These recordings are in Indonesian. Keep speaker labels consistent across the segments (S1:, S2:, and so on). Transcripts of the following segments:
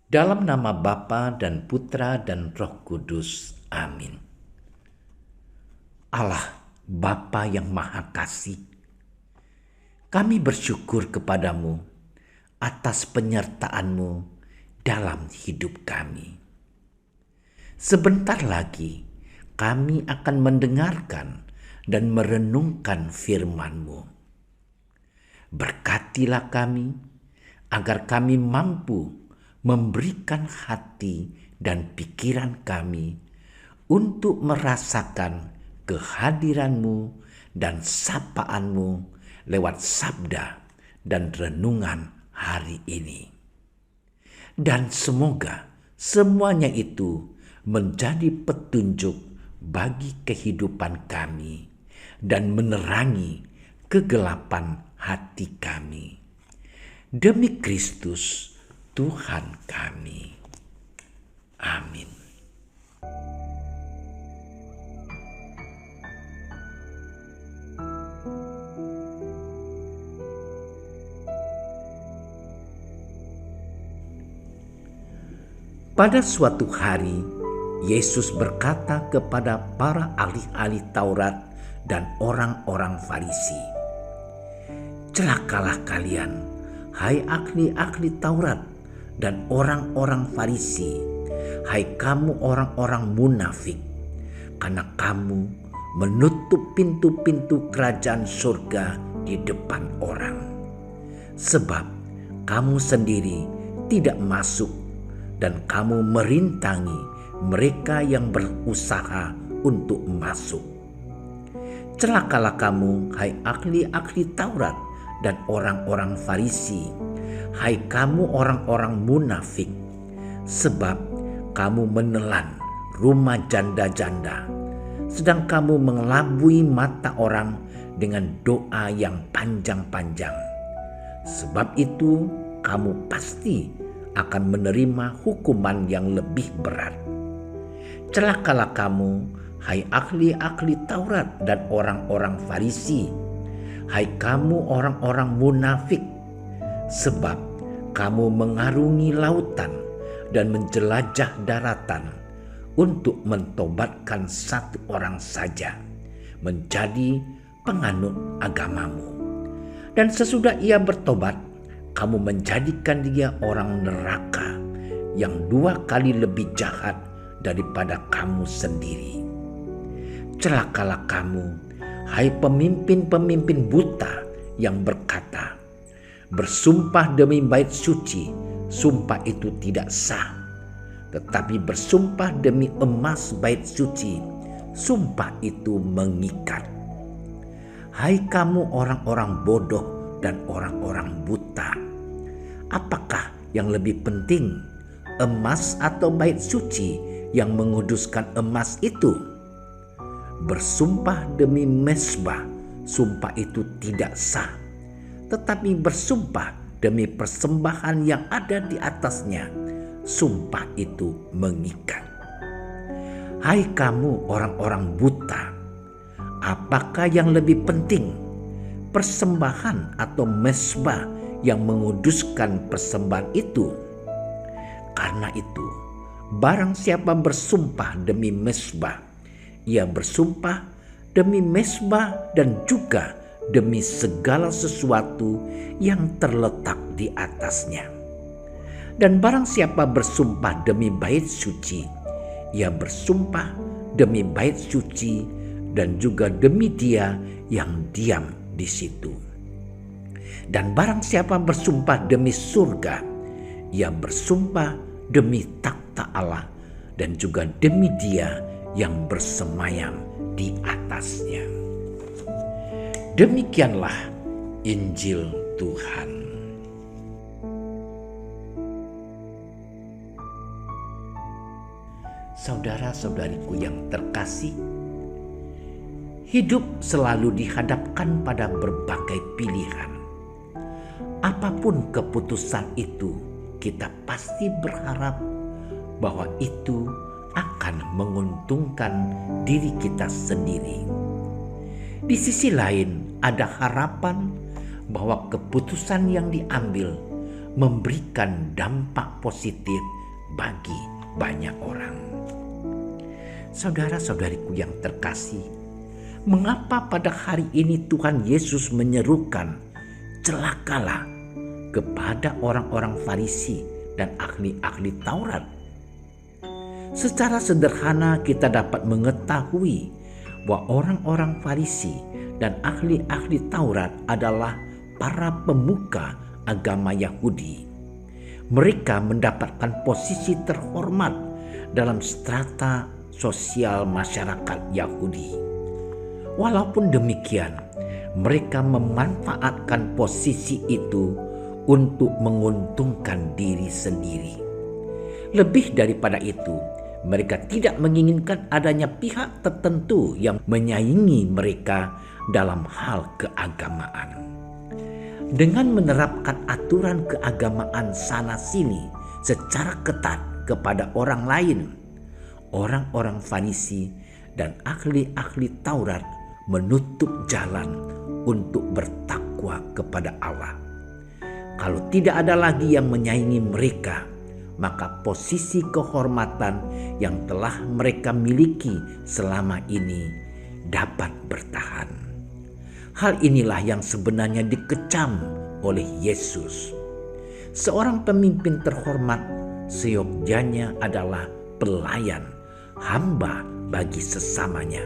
S1: Dalam nama Bapa dan Putra dan Roh Kudus. Amin. Allah, Bapa yang Maha Kasih, kami bersyukur kepadamu atas penyertaan-Mu dalam hidup kami. Sebentar lagi kami akan mendengarkan dan merenungkan firman-Mu. Berkatilah kami agar kami mampu memberikan hati dan pikiran kami untuk merasakan kehadiran-Mu dan sapaan-Mu lewat sabda dan renungan hari ini. Dan semoga semuanya itu menjadi petunjuk bagi kehidupan kami dan menerangi kegelapan hati kami. Demi Kristus Tuhan kami. Amin. Pada suatu hari, Yesus berkata kepada para ahli-ahli Taurat dan orang-orang Farisi, "Celakalah kalian, hai ahli-ahli Taurat dan orang-orang Farisi, hai kamu orang-orang munafik, karena kamu menutup pintu-pintu kerajaan surga di depan orang. Sebab kamu sendiri tidak masuk dan kamu merintangi mereka yang berusaha untuk masuk. Celakalah kamu, hai ahli-ahli Taurat dan orang-orang Farisi, hai kamu orang-orang munafik, sebab kamu menelan rumah janda-janda, sedang kamu mengelabui mata orang dengan doa yang panjang-panjang. Sebab itu kamu pasti akan menerima hukuman yang lebih berat. Celakalah kamu, hai ahli-ahli Taurat dan orang-orang Farisi, hai kamu orang-orang munafik, sebab kamu mengarungi lautan dan menjelajah daratan untuk mentobatkan satu orang saja menjadi penganut agamamu. Dan sesudah ia bertobat, kamu menjadikan dia orang neraka yang 2 kali lebih jahat daripada kamu sendiri. Celakalah kamu, hai pemimpin-pemimpin buta yang berkata, bersumpah demi bait suci, sumpah itu tidak sah. Tetapi bersumpah demi emas bait suci, sumpah itu mengikat. Hai kamu orang-orang bodoh dan orang-orang buta, apakah yang lebih penting, emas atau bait suci yang menguduskan emas itu? Bersumpah demi mezbah, sumpah itu tidak sah. Tetapi bersumpah demi persembahan yang ada di atasnya, sumpah itu mengikat. Hai kamu orang-orang buta, apakah yang lebih penting, persembahan atau mezbah yang menguduskan persembahan itu? Karena itu, barang siapa bersumpah demi mezbah, ia bersumpah demi mezbah dan juga demi segala sesuatu yang terletak di atasnya. Dan barang siapa bersumpah demi bait suci, ia bersumpah demi bait suci dan juga demi dia yang diam di situ. Dan barang siapa bersumpah demi surga, ia bersumpah demi takhta Allah dan juga demi dia yang bersemayam di atasnya. Demikianlah Injil Tuhan. Saudara-saudariku yang terkasih, hidup selalu dihadapkan pada berbagai pilihan. Apapun keputusan itu, kita pasti berharap bahwa itu akan menguntungkan diri kita sendiri. Di sisi lain, ada harapan bahwa keputusan yang diambil memberikan dampak positif bagi banyak orang. Saudara-saudariku yang terkasih, mengapa pada hari ini Tuhan Yesus menyerukan celakalah kepada orang-orang Farisi dan ahli-ahli Taurat? Secara sederhana kita dapat mengetahui bahwa orang-orang Farisi dan ahli-ahli Taurat adalah para pemuka agama Yahudi. Mereka mendapatkan posisi terhormat dalam strata sosial masyarakat Yahudi. Walaupun demikian, mereka memanfaatkan posisi itu untuk menguntungkan diri sendiri. Lebih daripada itu, mereka tidak menginginkan adanya pihak tertentu yang menyaingi mereka dalam hal keagamaan. Dengan menerapkan aturan keagamaan sana-sini secara ketat kepada orang lain, orang-orang Farisi dan ahli-ahli Taurat menutup jalan untuk bertakwa kepada Allah. Kalau tidak ada lagi yang menyaingi mereka, maka posisi kehormatan yang telah mereka miliki selama ini dapat bertahan. Hal inilah yang sebenarnya dikecam oleh Yesus. Seorang pemimpin terhormat seyogyanya adalah pelayan, hamba bagi sesamanya.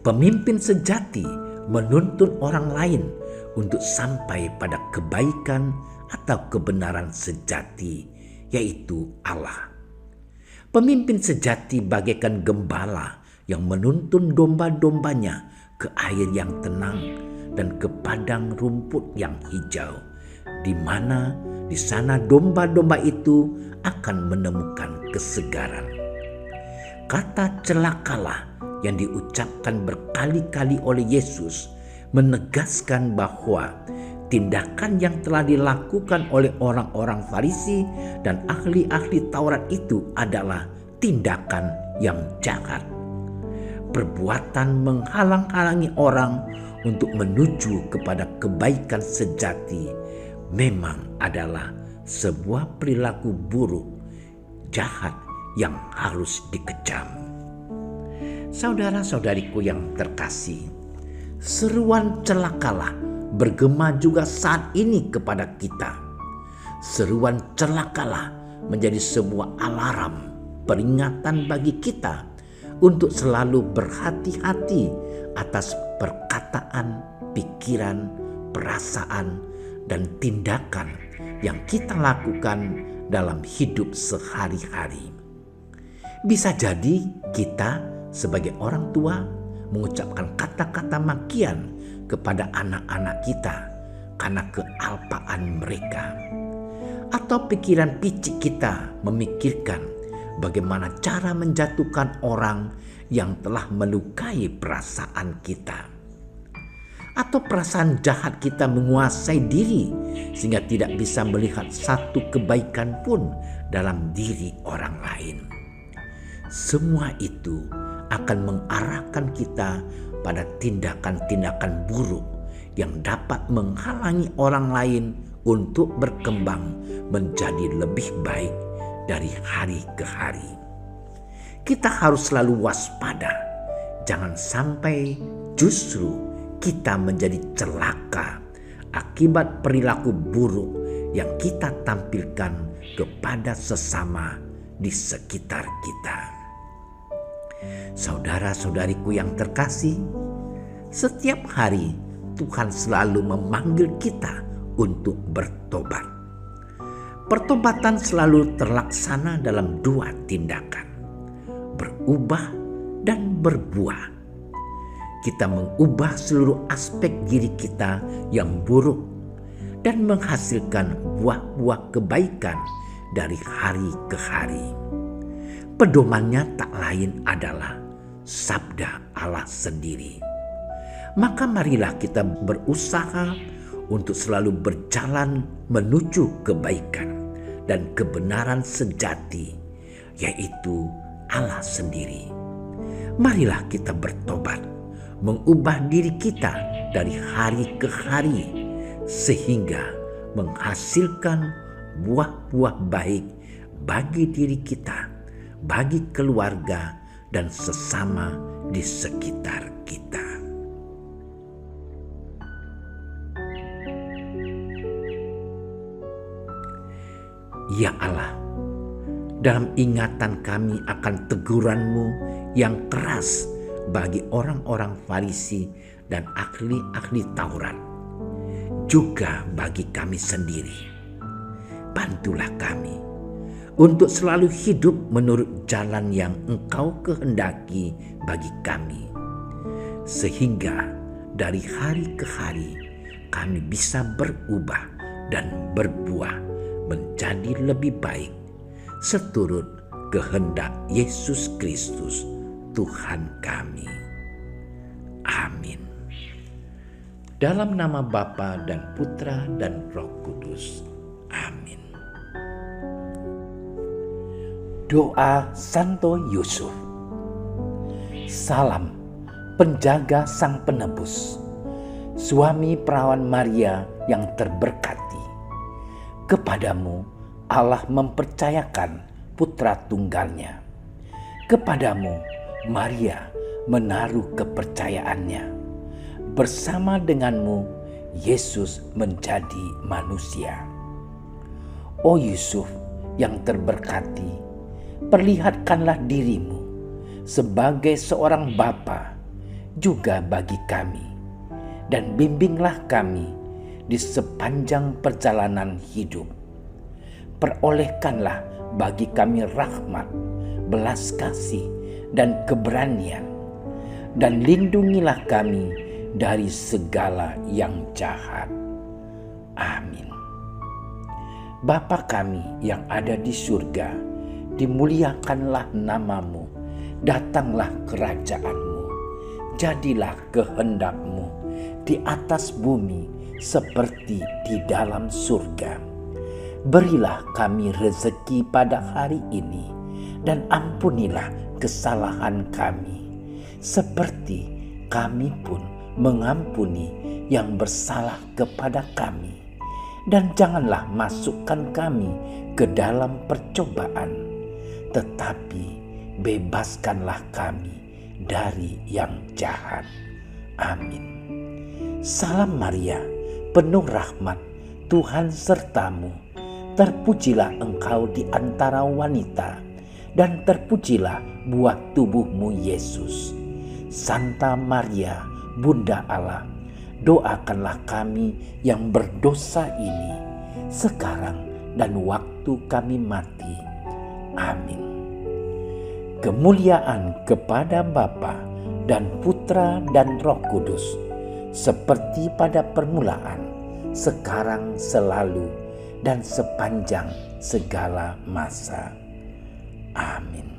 S1: Pemimpin sejati menuntun orang lain untuk sampai pada kebaikan atau kebenaran sejati, yaitu Allah. Pemimpin sejati bagaikan gembala yang menuntun domba-dombanya ke air yang tenang dan ke padang rumput yang hijau, di mana di sana domba-domba itu akan menemukan kesegaran. Kata celakalah yang diucapkan berkali-kali oleh Yesus menegaskan bahwa tindakan yang telah dilakukan oleh orang-orang Farisi dan ahli-ahli Taurat itu adalah tindakan yang jahat. Perbuatan menghalang-halangi orang untuk menuju kepada kebaikan sejati memang adalah sebuah perilaku buruk, jahat yang harus dikecam. Saudara-saudariku yang terkasih, seruan celakalah bergema juga saat ini kepada kita. Seruan celakalah menjadi sebuah alarm, peringatan bagi kita untuk selalu berhati-hati atas perkataan, pikiran, perasaan, dan tindakan yang kita lakukan dalam hidup sehari-hari. Bisa jadi kita sebagai orang tua mengucapkan kata-kata makian kepada anak-anak kita karena kealpaan mereka. Atau pikiran picik kita memikirkan bagaimana cara menjatuhkan orang yang telah melukai perasaan kita. Atau perasaan jahat kita menguasai diri sehingga tidak bisa melihat satu kebaikan pun dalam diri orang lain. Semua itu akan mengarahkan kita pada tindakan-tindakan buruk yang dapat menghalangi orang lain untuk berkembang menjadi lebih baik dari hari ke hari. Kita harus selalu waspada, jangan sampai justru kita menjadi celaka akibat perilaku buruk yang kita tampilkan kepada sesama di sekitar kita. Saudara-saudariku yang terkasih, setiap hari Tuhan selalu memanggil kita untuk bertobat. Pertobatan selalu terlaksana dalam dua tindakan, berubah dan berbuah. Kita mengubah seluruh aspek diri kita yang buruk dan menghasilkan buah-buah kebaikan dari hari ke hari. Pedomannya tak lain adalah sabda Allah sendiri. Maka marilah kita berusaha untuk selalu berjalan menuju kebaikan dan kebenaran sejati, yaitu Allah sendiri. Marilah kita bertobat, mengubah diri kita dari hari ke hari, sehingga menghasilkan buah-buah baik bagi diri kita, bagi keluarga, dan sesama di sekitar kita. Ya Allah, dalam ingatan kami akan teguran-Mu yang keras bagi orang-orang Farisi dan ahli-ahli Taurat, juga bagi kami sendiri. Bantulah kami untuk selalu hidup menurut jalan yang Engkau kehendaki bagi kami, sehingga dari hari ke hari kami bisa berubah dan berbuah menjadi lebih baik seturut kehendak Yesus Kristus Tuhan kami. Amin. Dalam nama Bapa dan Putra dan Roh Kudus. Amin. Doa Santo Yusuf. Salam penjaga Sang Penebus, suami perawan Maria yang terberkati. Kepadamu Allah mempercayakan putra tunggalnya. Kepadamu Maria menaruh kepercayaannya. Bersama denganmu Yesus menjadi manusia. O Yusuf yang terberkati, perlihatkanlah dirimu sebagai seorang bapa juga bagi kami, dan bimbinglah kami di sepanjang perjalanan hidup. Perolehkanlah bagi kami rahmat, belas kasih, dan keberanian, dan lindungilah kami dari segala yang jahat. Amin. Bapa kami yang ada di surga, dimuliakanlah namamu, datanglah kerajaan-Mu, jadilah kehendak-Mu di atas bumi seperti di dalam surga. Berilah kami rezeki pada hari ini, dan ampunilah kesalahan kami, seperti kami pun mengampuni yang bersalah kepada kami. Dan janganlah masukkan kami ke dalam percobaan, tetapi bebaskanlah kami dari yang jahat. Amin. Salam Maria, penuh rahmat, Tuhan sertamu. Terpujilah engkau di antara wanita, dan terpujilah buah tubuhmu Yesus. Santa Maria, Bunda Allah, doakanlah kami yang berdosa ini, sekarang dan waktu kami mati. Amin. Kemuliaan kepada Bapa dan Putra dan Roh Kudus, seperti pada permulaan, sekarang, selalu, dan sepanjang segala masa. Amin.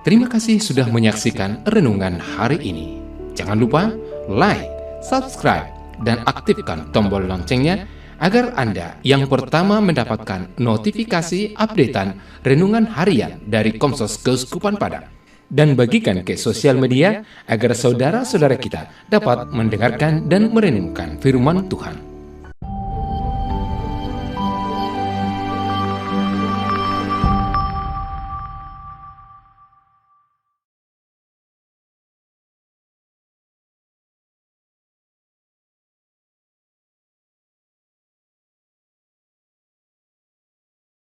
S2: Terima kasih sudah menyaksikan renungan hari ini. Jangan lupa like, subscribe, dan aktifkan tombol loncengnya agar Anda yang pertama mendapatkan notifikasi updatean renungan harian dari Komsos Keuskupan Padang. Dan bagikan ke sosial media agar saudara-saudara kita dapat mendengarkan dan merenungkan firman Tuhan.